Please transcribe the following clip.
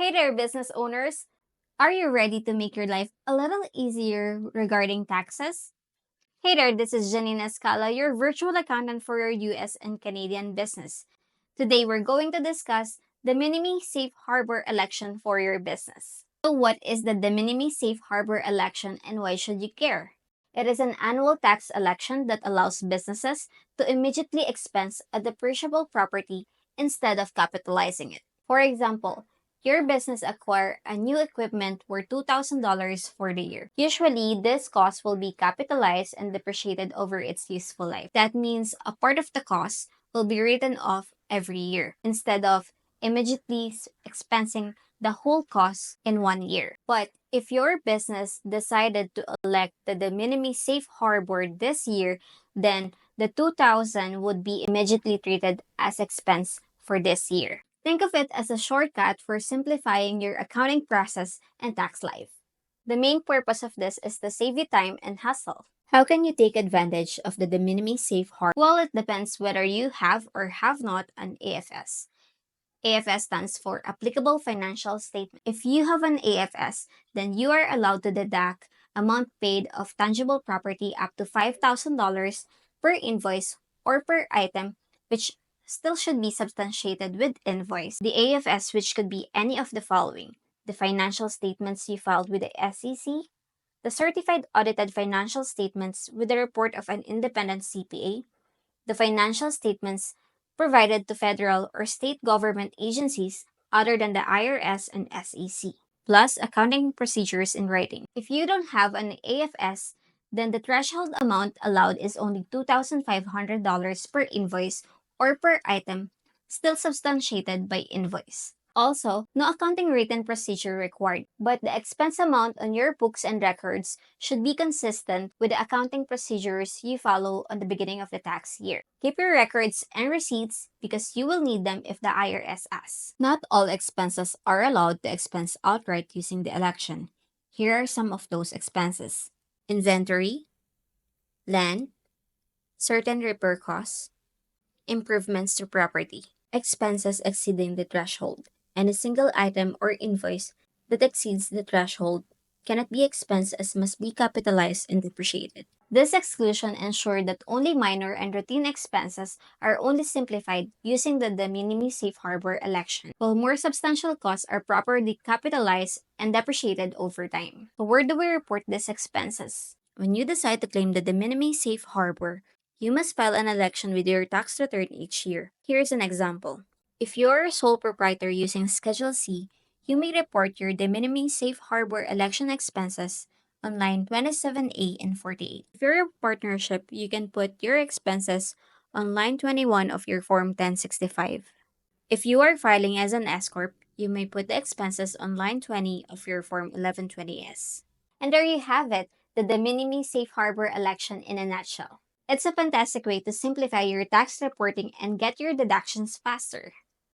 Hey there, business owners! Are you ready to make your life a little easier regarding taxes? Hey there, this is Janina Scala, your virtual accountant for your US and Canadian business. Today, we're going to discuss the Minimis Safe Harbor Election for your business. So, what is the Minimis Safe Harbor Election and why should you care? It is an annual tax election that allows businesses to immediately expense a depreciable property instead of capitalizing it. For example, your business acquire a new equipment worth $2,000 for the year. Usually, this cost will be capitalized and depreciated over its useful life. That means a part of the cost will be written off every year instead of immediately expensing the whole cost in 1 year. But if your business decided to elect the de minimis safe harbor this year, then the 2000 would be immediately treated as expense for this year. Think of it as a shortcut for simplifying your accounting process and tax life. The main purpose of this is to save you time and hassle. How can you take advantage of the de minimis safe harbor? Well, it depends whether you have or have not an AFS. AFS stands for Applicable Financial Statement. If you have an AFS, then you are allowed to deduct amount paid of tangible property up to $5,000 per invoice or per item, which still should be substantiated with invoice. The AFS, which could be any of the following: the financial statements you filed with the SEC, the certified audited financial statements with the report of an independent CPA, the financial statements provided to federal or state government agencies other than the IRS and SEC, plus accounting procedures in writing. If you don't have an AFS, then the threshold amount allowed is only $2,500 per invoice or per item, still substantiated by invoice. Also, no accounting written procedure required, but the expense amount on your books and records should be consistent with the accounting procedures you follow on the beginning of the tax year. Keep your records and receipts because you will need them if the IRS asks. Not all expenses are allowed to expense outright using the election. Here are some of those expenses: inventory, land, certain repair costs, improvements to property, expenses exceeding the threshold. Any single item or invoice that exceeds the threshold cannot be expensed as must be capitalized and depreciated. This exclusion ensured that only minor and routine expenses are only simplified using the de minimis safe harbor election, while more substantial costs are properly capitalized and depreciated over time. So where do we report these expenses? When you decide to claim the de minimis safe harbor, you must file an election with your tax return each year. Here's an example. If you're a sole proprietor using Schedule C, you may report your de minimis safe harbor election expenses on line 27A and 48. If you're a partnership, you can put your expenses on line 21 of your Form 1065. If you are filing as an S Corp, you may put the expenses on line 20 of your Form 1120S. And there you have it, the de minimis safe harbor election in a nutshell. It's a fantastic way to simplify your tax reporting and get your deductions faster.